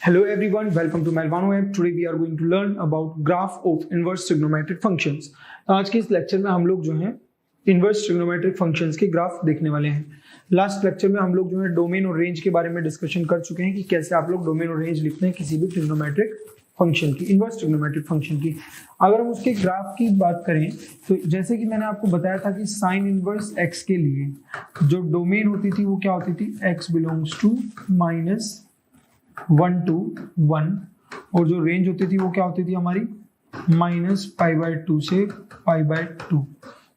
Hello everyone, welcome to Malvano app. Today we are going to learn about graph of inverse trigonometric functions. आज के इस lecture में हम लोग जो है इनवर्स ट्रिग्नोमेट्रिक फंक्शंस के ग्राफ देखने वाले हैं। लास्ट लेक्चर में हम लोग जो है डोमेन और रेंज के बारे में डिस्कशन कर चुके हैं कि कैसे आप लोग डोमेन और रेंज लिखते हैं किसी भी ट्रिग्नोमेट्रिक फंक्शन की, इनवर्स ट्रिग्नोमेट्रिक फंक्शन की। अगर हम उसके ग्राफ की बात करें तो जैसे कि मैंने आपको बताया था कि साइन इनवर्स एक्स के लिए जो डोमेन होती थी वो क्या होती थी, एक्स बिलोंग्स टू -1 to 1, और जो रेंज होती थी वो क्या होती थी हमारी -π/2 से π/2।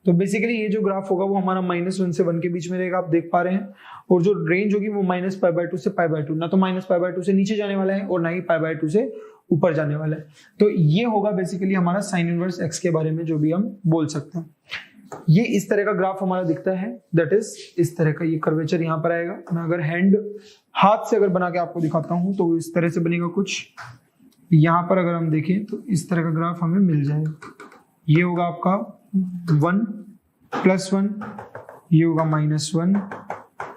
तो बेसिकली ये जो ग्राफ होगा वो हमारा -1 से 1 के बीच में रहेगा, आप देख पा रहे हैं। और जो रेंज होगी वो -π/2 से π/2, ना तो -π/2 से नीचे जाने वाला है और ना ही π/2 से ऊपर जाने वाला है। तो ये होगा बेसिकली हमारा साइन इनवर्स एक्स के बारे में जो भी हम बोल सकते हैं। ये इस तरह का ग्राफ हमारा दिखता है, दैट इज इस तरह का ये कर्वेचर यहाँ पर आएगा। मैं अगर हाथ से अगर बना के आपको दिखाता हूँ तो इस तरह से बनेगा कुछ। यहाँ पर अगर हम देखें तो इस तरह का ग्राफ हमें मिल जाएगा। ये होगा आपका 1 + 1, ये होगा -1,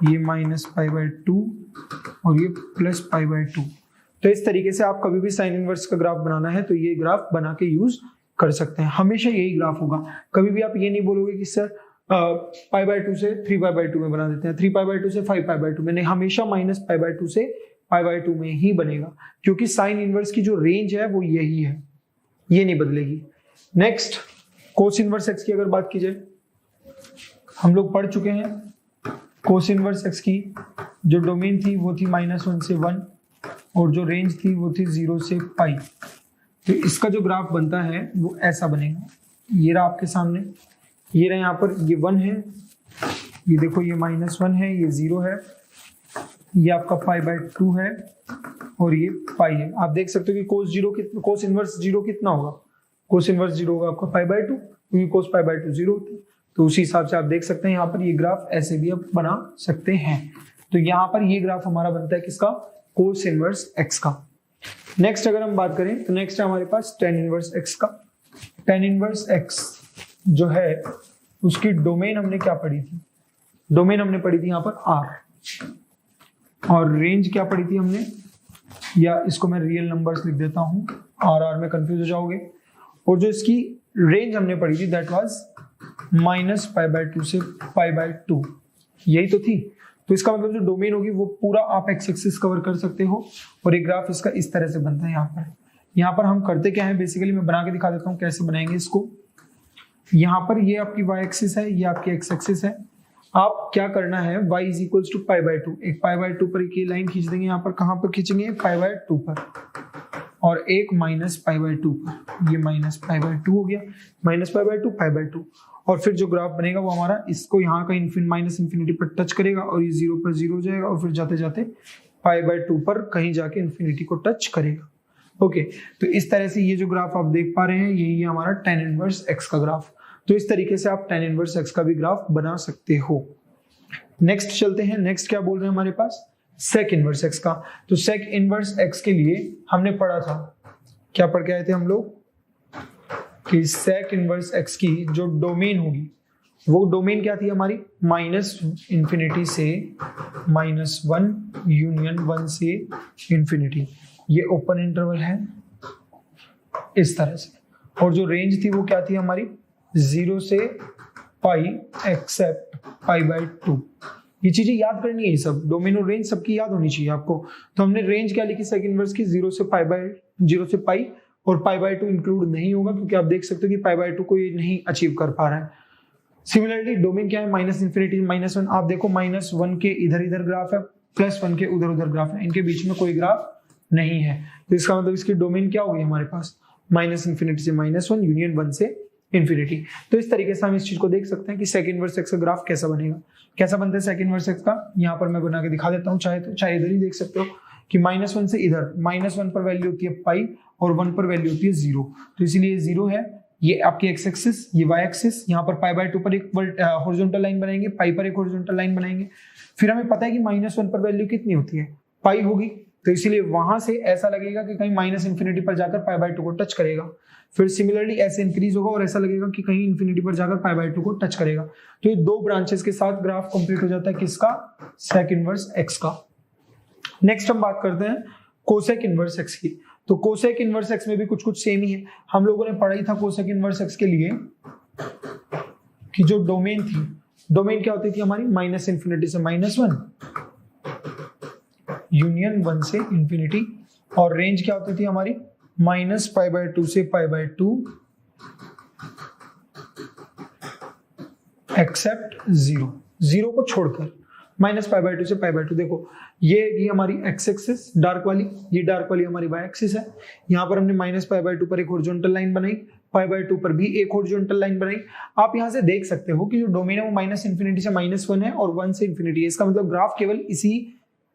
ये -π/2 और ये +π/2। तो इस तरीके से आप कभी भी साइन इनवर्स का ग्राफ बनाना है तो ये ग्राफ बना के यूज कर सकते हैं। हमेशा यही ग्राफ होगा, कभी भी आप ये नहीं बोलोगे कि सर π/2 से 3π/2 में बना देते हैं, 3π/2 से 5π/2 में, नहीं, हमेशा -π/2 से π/2 में ही बनेगा, क्योंकि साइन इनवर्स की जो रेंज है वो यही है, ये नहीं बदलेगी। नेक्स्ट कोस इनवर्स एक्स की अगर बात की जाए, हम लोग पढ़ चुके हैं कोस इनवर्स एक्स की जो डोमेन थी वो थी -1 से 1 और जो रेंज थी वो थी 0 से π। तो इसका जो ग्राफ बनता है वो ऐसा बनेगा। ये रहा आपके सामने, ये रहा यहाँ पर, ये 1 है, ये देखो ये -1 है, ये 0 है, ये आपका π/2 है और ये π है। आप देख सकते हो कि कोस इनवर्स 0 कितना होगा, कोस इनवर्स 0 होगा आपका π/2, क्योंकि कोस π/2 0 होता है। तो उसी हिसाब से आप देख सकते हैं यहाँ पर ये ग्राफ ऐसे भी आप बना सकते हैं। तो यहाँ पर ये ग्राफ हमारा बनता है किसका, कोस इनवर्स एक्स का। नेक्स्ट अगर हम बात करें तो नेक्स्ट है हमारे पास टेन इनवर्स एक्स का। टेन इनवर्स एक्स जो है उसकी डोमेन हमने क्या पढ़ी थी, डोमेन हमने पढ़ी थी यहाँ पर r, और रेंज क्या पढ़ी थी हमने, या इसको मैं रियल नंबर्स लिख देता हूँ, r में कंफ्यूज हो जाओगे। और जो इसकी रेंज हमने पढ़ी थी दैट वाज -π/2 से π/2, यही तो थी। तो इसका मतलब जो डोमेन होगी वो पूरा आप एक्स एक्सिस कवर कर सकते हो, और एक ग्राफ इसका इस तरह से बनता है। यहाँ पर हम करते क्या है, बेसिकली मैं बना के दिखा देता हूँ कैसे बनाएंगे इसको। यहाँ पर ये आपकी y एक्सिस है, ये आपकी x एक्सिस है। आप क्या करना है, y = π/2, एक π/2 पर एक ये लाइन खींच देंगे। यहाँ पर कहाँ पर खींचेंगे, π/2 पर, और एक -π/2 पर, ये -π/2 हो गया, -π/2 π/2। और फिर जो ग्राफ बनेगा वो हमारा इसको यहाँ का -इंफिनिटी पर टच करेगा और ये 0 पर 0 हो जाएगा, और फिर जाते जाते π/2 पर कहीं जाके इंफिनिटी को टच करेगा। ओके, तो इस तरह से ये जो ग्राफ आप देख पा रहे हैं यही है हमारा tan इनवर्स x का ग्राफ। तो इस तरीके से आप tan इनवर्स x का भी ग्राफ बना सकते हो। नेक्स्ट चलते हैं, नेक्स्ट क्या बोल रहे हैं हमारे पास, sec इनवर्स x का। तो sec इनवर्स x के लिए हमने पढ़ा था, क्या पढ़ के आए थे हम लोग, कि sec इनवर्स x की जो डोमेन होगी वो डोमेन क्या थी हमारी, -∞ से -1 यूनियन 1 से इंफिनिटी, ये ओपन इंटरवल है इस तरह से। और जो रेंज थी वो क्या थी हमारी, 0 से π एक्सेप्ट π/2। ये चीजें याद करनी है, ये सब डोमेन और रेंज सबकी याद होनी चाहिए आपको। तो हमने रेंज क्या लिखी सेक इनवर्स की, 0 से π, और π/2 इंक्लूड नहीं होगा क्योंकि आप देख सकते हो कि π/2 को ये नहीं अचीव कर पा रहा है। सिमिलरली डोमेन क्या है, -∞ से -1। आप देखो -1 के इधर ग्राफ है, +1 के उधर ग्राफ है, इनके बीच में कोई ग्राफ नहीं है। तो इसका मतलब इसकी डोमेन क्या होगी हमारे पास, -∞ से -1 यूनियन 1 से इंफिनिटी। तो इस तरीके से हम इस चीज को देख सकते हैं कि सेक इनवर्स एक्स का ग्राफ कैसा बनेगा। कैसा बनता है सेक इनवर्स एक्स का, यहाँ पर मैं बना के दिखा देता हूँ, चाहे इधर ही देख सकते हो कि -1 से इधर, -1 पर वैल्यू होती है π और 1 पर वैल्यू होती है 0। तो इसीलिए 0 है, ये आपकी x एक्सिस, ये y एक्सिस। यहाँ पर π/2 पर एक हॉरिजॉन्टल लाइन बनाएंगे, π पर एक हॉरिजॉन्टल लाइन बनाएंगे। फिर हमें पता है कि -1 पर वैल्यू कितनी होती है, π होगी, तो इसीलिए वहां से ऐसा लगेगा कि कहीं -∞ पर जाकर π/2 को टच करेगा। फिर सिमिलरली ऐसे इंक्रीज होगा और ऐसा लगेगा कि कहीं इंफिनिटी पर जाकर π/2 को टच करेगा। तो ये दो ब्रांचेस के साथ ग्राफ कंप्लीट हो जाता है किसका, सेक इनवर्स एक्स का। नेक्स्ट हम बात करते हैं कोसेक इनवर्स एक्स की। तो कोसेक इनवर्स एक्स में भी कुछ कुछ सेम ही है। हम लोगों ने पढ़ा ही था कोसेक इनवर्स एक्स के लिए कि जो डोमेन थी, डोमेन क्या होती थी हमारी, माइनस इंफिनिटी से -1 यूनियन 1 से इंफिनिटी, और रेंज क्या होती थी हमारी -π/2 से π/2 एक्सेप्ट 0 को छोड़कर, -π/2 से π/2। देखो ये हमारी एक्स एक्सिस डार्क वाली, ये डार्क वाली हमारी वाई एक्सिस है। यहाँ पर हमने -π/2 पर एक हॉरिजॉन्टल लाइन बनाई, π/2 पर भी एक हॉरिजॉन्टल लाइन बनाई। आप यहाँ से देख सकते हो कि जो डोमेन है वो -∞ से -1 है और 1 से इंफिनिटी है। इसका मतलब ग्राफ केवल इसी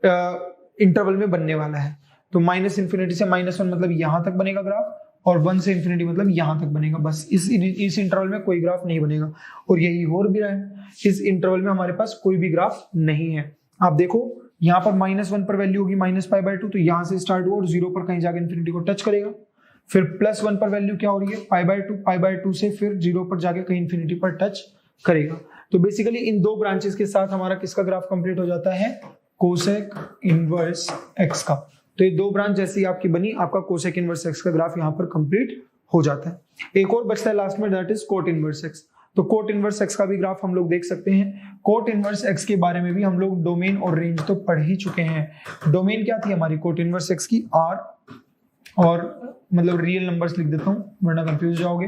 इंटरवल में बनने वाला है। तो -∞ से -1 मतलब यहाँ तक बनेगा ग्राफ, और 1 से इंफिनिटी मतलब यहाँ तक बनेगा। बस इस इंटरवल में कोई ग्राफ नहीं बनेगा, और यही हो भी रहा है। इस इंटरवल में हमारे पास कोई भी ग्राफ नहीं है। आप देखो यहाँ पर -1 पर वैल्यू होगी -π/2, तो यहाँ से स्टार्ट हुआ और 0 पर कहीं जाकर इंफिनिटी को टच करेगा। फिर +1 पर वैल्यू क्या हो रही है, π/2 से फिर 0 पर जाके कहीं इंफिनिटी पर टच करेगा। तो बेसिकली इन दो ब्रांचेस के साथ हमारा किसका ग्राफ कंप्लीट हो जाता है, कोसेक इनवर्स एक्स का। तो ये दो ब्रांच जैसी आपकी बनी, आपका कोसेक इनवर्स एक्स का ग्राफ यहाँ पर कंप्लीट हो जाता है। एक और बचता है लास्ट में, that is cot inverse x. तो कोट इनवर्स एक्स का भी ग्राफ हम लोग देख सकते हैं। कोट इनवर्स एक्स के बारे में भी हम लोग डोमेन और रेंज तो पढ़ ही चुके हैं। डोमेन क्या थी हमारी कोट इनवर्स एक्स की, आर, और मतलब रियल नंबर्स लिख देता हूँ वरना कंफ्यूज जाओगे।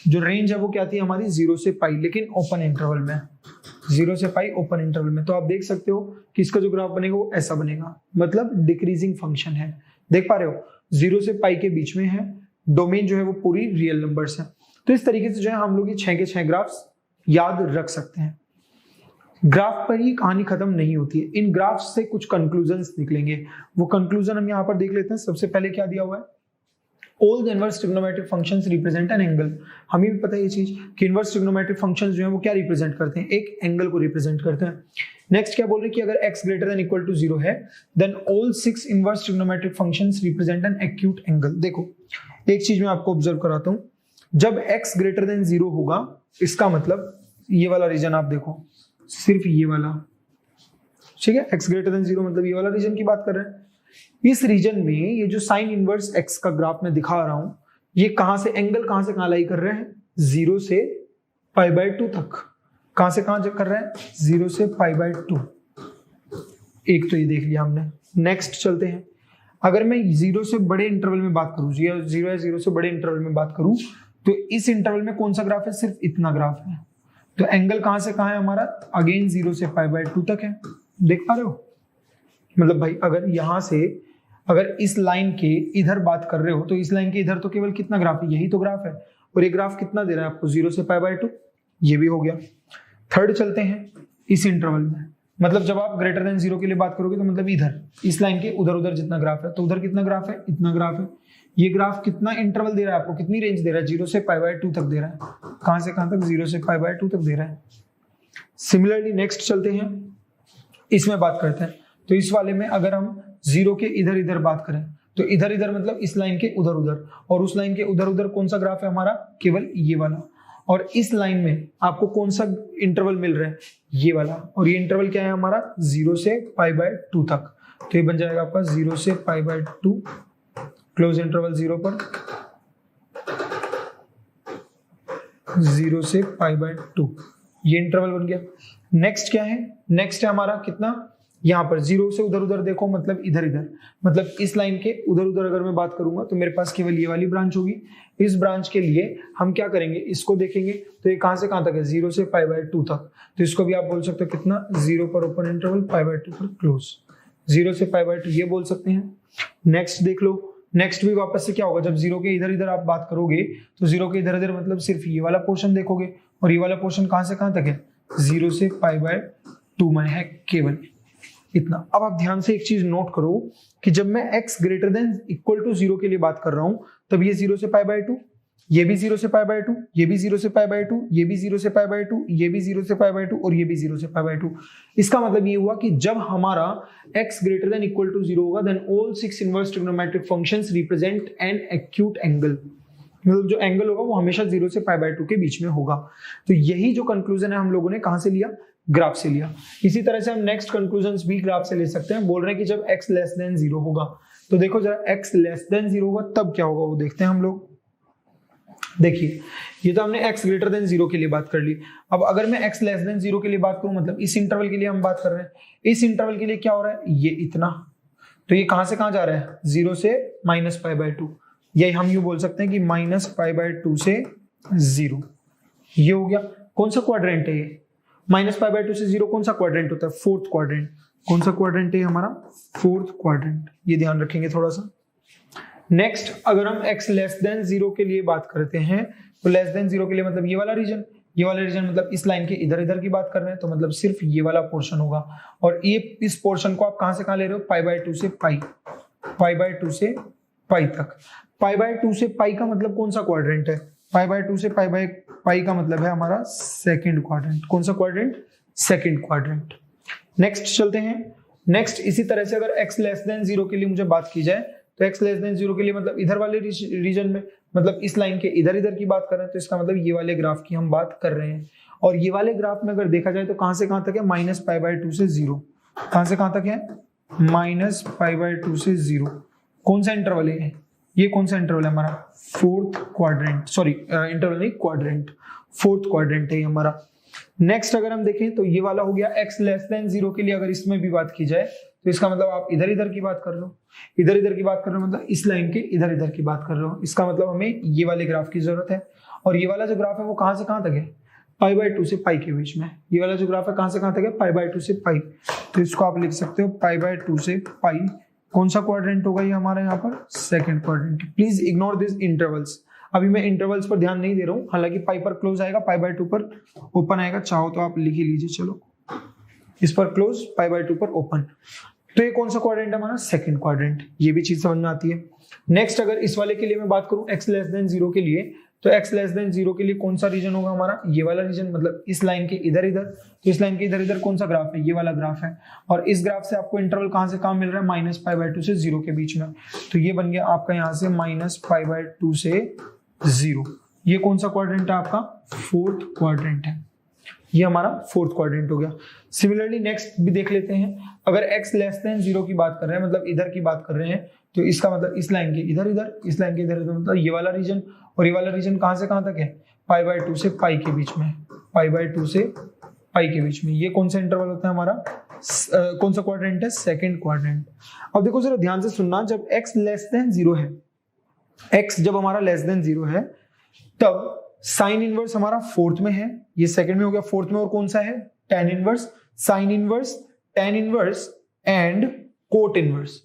जो रेंज है वो क्या थी हमारी 0 से पाई, लेकिन ओपन इंटरवल में, 0 से पाई ओपन इंटरवल में। तो आप देख सकते हो कि इसका जो ग्राफ बनेगा वो ऐसा बनेगा, मतलब डिक्रीजिंग फंक्शन है। देख पा रहे हो, 0 से पाई के बीच में है, डोमेन जो है वो पूरी रियल नंबर्स है। तो इस तरीके से जो है हम लोग ये 6 के 6 ग्राफ्स याद रख सकते हैं। ग्राफ पर ही कहानी खत्म नहीं होती है, इन ग्राफ्स से कुछ कंक्लूजन्स निकलेंगे। वो कंक्लूजन हम यहाँ पर देख लेते हैं। सबसे पहले क्या दिया हुआ है, all the inverse trigonometric functions represent an angle. हमें भी पता है ये चीज कि इनवर्स ट्रिग्नोमेट्रिक फंक्शंस जो है वो क्या रिप्रेजेंट करते हैं, एक एंगल को रिप्रेजेंट करते हैं। नेक्स्ट क्या बोल रहे हैं कि अगर x greater than equal to 0 है, then all 6 inverse trigonometric functions represent an acute angle. देखो एक चीज मैं आपको ऑब्जर्व कराता हूं, जब x ग्रेटर देन 0 होगा, इसका मतलब ये वाला रीजन आप देखो, सिर्फ ये वाला, ठीक है, x ग्रेटर देन 0 मतलब ये वाला रीजन की बात कर रहे हैं। इस रीजन में ये जो साइन इनवर्स x का ग्राफ में दिखा रहा हूं, ये कहां से एंगल कहां से कहां लाई कर रहे हैं, 0 से π/2 तक। कहां से कहां कर रहे हैं, 0 से π/2। एक तो ये देख लिया हमने। नेक्स्ट चलते हैं, अगर मैं 0 से बड़े इंटरवल में बात करूं, 0 से बड़े इंटरवल में बात करूं, तो इस इंटरवल में कौन सा ग्राफ है, सिर्फ इतना ग्राफ है। तो एंगल कहां से कहां है हमारा, अगेन 0 से π/2 तक है। देख पा रहे हो, मतलब भाई अगर यहां से अगर इस लाइन के इधर बात कर रहे हो, तो इस लाइन के इधर तो केवल कितना ग्राफ है, यही तो ग्राफ है। और ये ग्राफ कितना दे रहा है आपको, 0 से π/2, ये भी हो गया। थर्ड चलते हैं, इस इंटरवल में, मतलब जब आप ग्रेटर देन 0 के लिए बात करोगे तो मतलब इधर इस लाइन के उधर उधर जितना ग्राफ है, तो उधर कितना ग्राफ है, इतना ग्राफ है। ये ग्राफ कितना इंटरवल दे रहा है आपको, कितनी रेंज दे रहा है, 0 से π/2 तक दे रहा है। कहां से कहां तक, 0 से π/2 तक दे रहा है। सिमिलरली नेक्स्ट चलते हैं, इसमें बात करते हैं। तो इस वाले में अगर हम 0 के इधर इधर बात करें, तो इधर इधर मतलब इस लाइन के उधर उधर, और उस लाइन के उधर उधर कौन सा ग्राफ है हमारा, केवल ये वाला। और इस लाइन में आपको कौन सा इंटरवल मिल रहा है, ये वाला। और ये इंटरवल क्या है हमारा, 0 से π/2 तक। तो ये बन जाएगा आपका 0 से π/2, क्लोज इंटरवल 0 पर, 0 से π/2, ये इंटरवल बन गया। नेक्स्ट क्या है, नेक्स्ट है हमारा कितना, यहाँ पर 0 से उधर उधर देखो, मतलब इधर इधर, मतलब इस लाइन के उधर उधर अगर मैं बात करूंगा तो मेरे पास केवल ये वाली ब्रांच होगी। इस ब्रांच के लिए हम क्या करेंगे, इसको देखेंगे। तो ये कहां से कहां तक है, 0 से π/2 तक। तो इसको भी आप बोल सकते हो कितना, 0 पर ओपन इंटरवल, π/2 पर क्लोज, 0 से π/2 ये बोल सकते हैं। नेक्स्ट देख लो, नेक्स्ट भी वापस से क्या होगा, जब 0 के इधर इधर आप बात करोगे तो 0 के इधर इधर मतलब सिर्फ ये वाला पोर्शन देखोगे, और ये वाला पोर्शन कहां से कहां तक है, 0 से π/2 में है केवल इतना। अब आप ध्यान से एक चीज नोट करो कि जब मैं x greater than equal to 0 के लिए बात कर रहा हूं, तब ये 0 से π/2, ये भी 0 से π/2, ये भी 0 से π/2, ये भी 0 से π/2, ये भी 0 से π/2, और ये भी 0 से π/2। इसका मतलब ये हुआ कि जब हमारा x greater than equal to 0 होगा, then all 6 inverse trigonometric functions represent an acute angle. मतलब जो एंगल होगा वो हमेशा 0 से π/2 के बीच में होगा। तो यही जो कंक्लूजन है हम लोगों ने कहां से लिया, ग्राफ से लिया। इसी तरह से हम नेक्स्ट कंक्लूजन्स भी ग्राफ से ले सकते हैं। बोल रहे हैं कि जब x लेस देन 0 होगा, तो देखो जरा x लेस देन 0 होगा तब क्या होगा वो देखते हैं हम लोग। देखिए ये तो हमने x ग्रेटर देन 0 के लिए बात कर ली। अब अगर मैं x लेस देन 0 के लिए बात करूं, मतलब इस इंटरवल के लिए हम बात कर रहे हैं, इस इंटरवल के लिए क्या हो रहा है, ये इतना, तो ये कहां से कहां जा रहा है, 0 से -π/2, यही हम यूं बोल सकते हैं कि -π/2 से 0, ये हो गया। कौन सा क्वाड्रेंट है ये, -π/2 से 0 कौन सा क्वाड्रेंट होता है, फोर्थ क्वाड्रेंट। कौन सा क्वाड्रेंट है हमारा, फोर्थ क्वाड्रेंट, ये ध्यान रखेंगे थोड़ा सा। नेक्स्ट अगर हम x लेस देन 0 के लिए बात करते हैं, तो लेस देन 0 के लिए मतलब ये वाला रीजन, ये वाला रीजन मतलब इस लाइन के इधर इधर की बात कर रहे हैं, तो मतलब सिर्फ ये वाला पोर्शन होगा। और ये इस पोर्शन को आप कहां से कहां ले रहे हो, π/2 से π/2 से π तक। π/2 से π का मतलब कौन सा क्वाड्रेंट है, π/2 से π का मतलब है हमारा सेकंड क्वाड्रेंट। कौन सा क्वाड्रेंट, सेकंड क्वाड्रेंट। नेक्स्ट चलते हैं। नेक्स्ट इसी तरह से अगर x लेस देन 0 के लिए मुझे बात की जाए, तो x लेस देन 0 के लिए मतलब इधर वाले रीजन में, मतलब इस लाइन के इधर इधर की बात कर रहे हैं, तो इसका मतलब ये वाले ग्राफ की हम बात कर रहे हैं। और ये वाले ग्राफ में अगर देखा जाए तो कहां से कहां तक है, -π/2 से 0, कहां से कहां तक है, -π/2 से 0। कौन सा इंटरवल है ये, कौन सा इंटरवल है हमारा, फोर्थ क्वाड्रेंट, सॉरी इंटरवल नहीं क्वाड्रेंट, फोर्थ क्वाड्रेंट है ये हमारा। नेक्स्ट अगर हम देखें तो ये वाला हो गया x लेस देन 0 के लिए, अगर इसमें भी बात की जाए तो इसका मतलब आप इधर इधर की बात कर रहे हो, इधर इधर की बात कर रहे हो मतलब इस लाइन के इधर इधर की बात कर रहे हो। इसका मतलब हमें ये वाले ग्राफ की जरूरत है। और ये वाला जो ग्राफ है वो कहां से कहां तक है, π/2 से π के बीच में। ये वाला जो ग्राफ है कहां से कहां तक है, π/2 से π, तो इसको आप लिख सकते हो π/2 से π। कौन सा क्वाड्रेंट होगा ये हमारा यहाँ पर, second quadrant. Please ignore this intervals, अभी मैं इंटरवल्स पर ध्यान नहीं दे रहा हूँ, हालांकि पाई पर क्लोज आएगा, π/2 पर ओपन आएगा, चाहो तो आप लिख ही लीजिए। चलो इस पर क्लोज, π/2 पर ओपन। तो ये कौन सा क्वाड्रेंट है हमारा, सेकंड क्वाड्रेंट। ये भी चीज समझ में आती है। नेक्स्ट अगर इस वाले के लिए मैं बात करूं x लेस देन 0 के लिए, तो x लेस देन 0 के लिए कौन सा रीजन होगा हमारा, ये वाला रीजन, मतलब इस लाइन के इधर इधर। तो इस लाइन के इधर इधर कौन सा ग्राफ है, ये वाला ग्राफ है। और इस ग्राफ से आपको इंटरवल कहां से कहां मिल रहा है, -π/2 से 0 के बीच में। तो ये बन गया आपका यहाँ से -π/2 से 0। ये कौन सा क्वाड्रेंट है आपका, फोर्थ क्वाड्रेंट है। ये हमारा फोर्थ क्वाड्रेंट हो गया। सिमिलरली नेक्स्ट भी देख लेते हैं। अगर x लेस देन 0 की बात कर रहे हैं, मतलब इधर की बात कर रहे हैं, तो इसका मतलब इस लाइन के इधर इधर, इस लाइन के इधर इधर, मतलब ये वाला रीजन। और ये वाला रीजन कहां से कहां तक है, π/2 से π के बीच में, π/2 से π के बीच में। ये कौन सा इंटरवल होता है हमारा, कौन सा क्वाड्रेंट है, सेकंड क्वाड्रेंट। अब देखो जरा ध्यान से सुनना, जब x लेस देन 0 है, x जब हमारा लेस देन 0 है, तब साइन इनवर्स हमारा फोर्थ में है, ये सेकंड में हो गया, फोर्थ में और कौन सा है, tan inverse, sign inverse, tan inverse and cot inverse,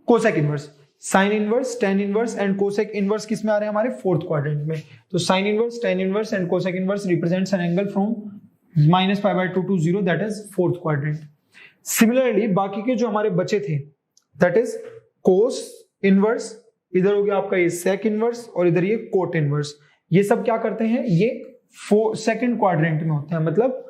cosec inverse. Sign inverse, tan inverse and cosec inverse किस में आ रहे हैं, हमारे फोर्थ क्वाड्रेंट में। तो sine inverse, tan inverse and cosec inverse represents an angle from -π/2 to 0, that is fourth quadrant. Similarly बाकी के जो हमारे बचे थे, दैट इज कोस इनवर्स, इधर हो गया आपका ये सेक इनवर्स, और इधर ये कोट इनवर्स। ये सब क्या करते हैं, ये सेकंड क्वाड्रेंट में होते हैं, मतलब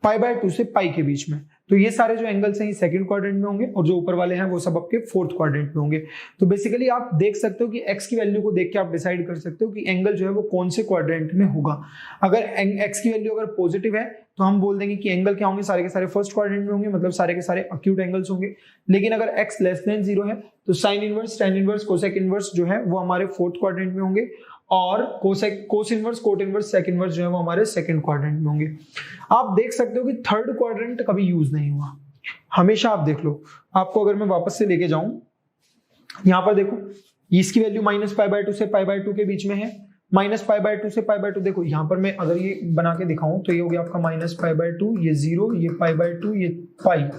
π/2 से π के बीच में। तो ये सारे जो एंगल्स हैं ये सेकंड क्वाड्रेंट में होंगे, और जो ऊपर वाले हैं वो सब आपके फोर्थ क्वाड्रेंट में होंगे। तो बेसिकली आप देख सकते हो कि x की वैल्यू को देख के आप डिसाइड कर सकते हो कि एंगल जो है वो कौन से क्वाड्रेंट में होगा। अगर x की वैल्यू अगर पॉजिटिव है तो हम बोल देंगे कि एंगल क्या होंगे, सारे के सारे फर्स्ट क्वाड्रेंट में होंगे, मतलब सारे के सारे अक्यूट एंगल्स होंगे। लेकिन अगर x लेस देन 0 है तो sine inverse, tan inverse, cosec inverse जो है वो हमारे फोर्थ क्वाड्रेंट में होंगे, और cos inverse, cot inverse, sec inverse जो है वो हमारे सेकंड क्वाड्रेंट में होंगे। आप देख सकते हो कि थर्ड क्वाड्रेंट कभी यूज नहीं हुआ, हमेशा आप देख लो। आपको अगर मैं वापस से लेके जाऊं, यहां पर देखो इसकी वैल्यू -π/2 से π/2 के बीच में है, -π/2 से π/2। देखो यहां पर मैं अगर ये बना के दिखाऊं तो ये हो गया आपका -π/2, ये 0, ये π/2, ये π,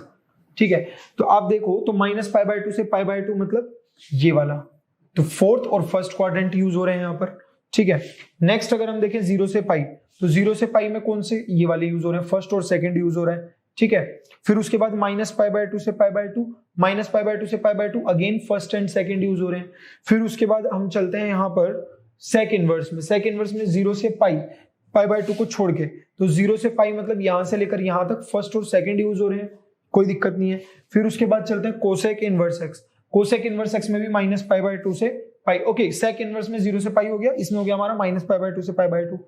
ठीक है। तो आप देखो तो -π/2 से π/2 मतलब ये वाला, तो फोर्थ और फर्स्ट क्वाड्रेंट यूज हो रहे हैं यहाँ पर, ठीक है। नेक्स्ट अगर हम देखें 0 से π, तो 0 से π में कौन से, ये वाले यूज हो रहे हैं, फर्स्ट और सेकंड यूज हो रहा है, ठीक है। फिर उसके बाद -π/2 से π/2, -π/2 से π/2 again first and second use हो रहे हैं। फिर उसके बाद हम चलते हैं यहाँ पर सेक इनवर्स में। सेक इनवर्स में 0 से π/2 को छोड़ के, तो 0 से π मतलब यहां से लेकर यहां तक फर्स्ट और सेकंड यूज हो रहे हैं, कोई दिक्कत नहीं है। फिर उसके बाद चलते हैं cosec inverse x. Cosec inverse x में भी -π/2 से π, ओके। सेक इनवर्स में 0 से π हो गया, इसमें हो गया हमारा -π/2 से π/2।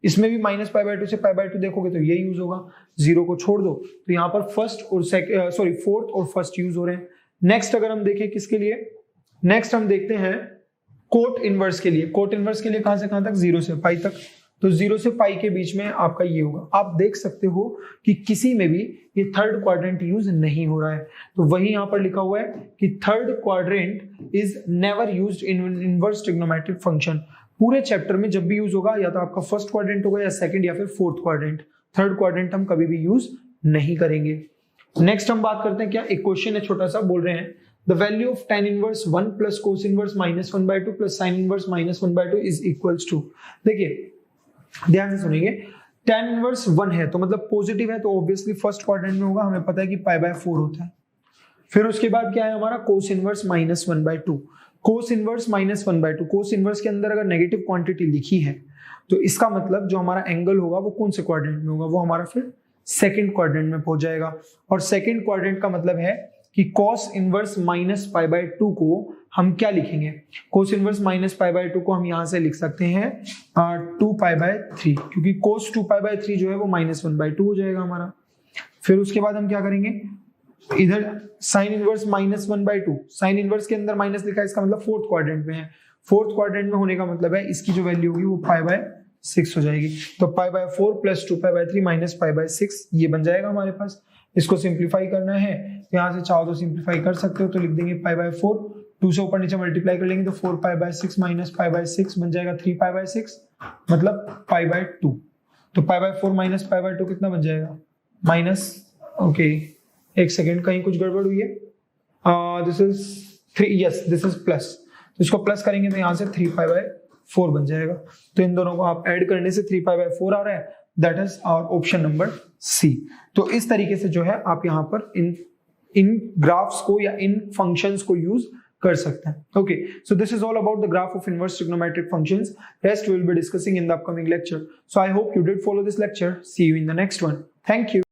इसमें भी -π/2 से π/2 देखोगे तो ये यूज होगा, 0 को छोड़ दो तो यहाँ पर फर्स्ट और फोर्थ और फर्स्ट यूज हो रहे हैं। नेक्स्ट अगर हम देखें किसके लिए, नेक्स्ट हम देखते हैं कोट इनवर्स के लिए। कोट इनवर्स के लिए कहां से कहां तक, 0 से पाई तक। तो 0 से पाई के बीच में आपका ये होगा। आप देख सकते हो कि किसी में भी ये थर्ड क्वाड्रेंट यूज नहीं हो रहा है, तो वही यहां पर लिखा हुआ है कि third quadrant is never used in inverse trigonometric function. पूरे चैप्टर में जब भी यूज होगा या तो आपका फर्स्ट क्वाड्रेंट होगा या सेकंड या फिर फोर्थ क्वाड्रेंट, थर्ड क्वाड्रेंट हम कभी भी यूज नहीं करेंगे। नेक्स्ट हम बात करते हैं, क्या एक क्वेश्चन है छोटा सा, बोल रहे हैं the value of tan inverse 1 plus cos inverse -1/2 plus sine inverse -1/2 is equals to. देखिए ध्यान से सुनिए, tan इनवर्स 1 है तो मतलब पॉजिटिव है, तो ऑब्वियसली फर्स्ट क्वाड्रेंट में होगा, हमें पता है कि π/4 होता है। फिर उसके बाद क्या है हमारा कोस इनवर्स -1/2, कोस इनवर्स -1/2। कोस इनवर्स के अंदर अगर नेगेटिव क्वांटिटी लिखी है तो इसका मतलब जो हमारा एंगल होगा वो कौन से क्वाड्रेंट में होगा, वो हमारा फिर सेकंड क्वाड्रेंट में पहुंच जाएगा। और सेकंड क्वाड्रेंट का मतलब है कि cos इनवर्स -π/2 को हम क्या लिखेंगे, cos इनवर्स -π/2 को हम यहां से लिख सकते हैं 2π/3, क्योंकि cos 2π/3 जो है वो -1/2 हो जाएगा हमारा। फिर उसके बाद हम क्या करेंगे, इधर sin इनवर्स -1/2, sin इनवर्स के अंदर माइनस लिखा है, इसका मतलब फोर्थ क्वाड्रेंट में है। फोर्थ क्वाड्रेंट में होने का मतलब है इसकी जो वैल्यू होगी वो π/6 हो जाएगी। तो π/4 प्लस 2π/3 माइनस π/6 ये बन जाएगा हमारे पास। इसको सिंप्लीफाई करना है, यहाँ से चाहो तो सिंप्लीफाई कर सकते हो, तो लिख देंगे π/4, 2 से ऊपर नीचे मल्टीप्लाई कर लेंगे तो 4π/6 माइनस π/6 बन जाएगा 3π/6, मतलब π/2। तो π/4 माइनस π/2 कितना बन जाएगा, माइनस, ओके एक सेकेंड कहीं कुछ गड़बड़ हुई है, this is 3, yes this is plus, तो इसको प्लस करेंगे तो यहाँ से 3π/4 बन जाएगा। तो इन दोनों को आप ऐड करने से 3π/4 आ रहा है, that is our option number C. तो इस तरीके से जो है आप यहाँ पर इन ग्राफ्स को या इन फंक्शंस को यूज कर सकते हैं। Okay, so this is all about the graph of inverse trigonometric functions. Rest we will be discussing in the upcoming lecture. So I hope you did follow this lecture. See you in the next one. Thank you.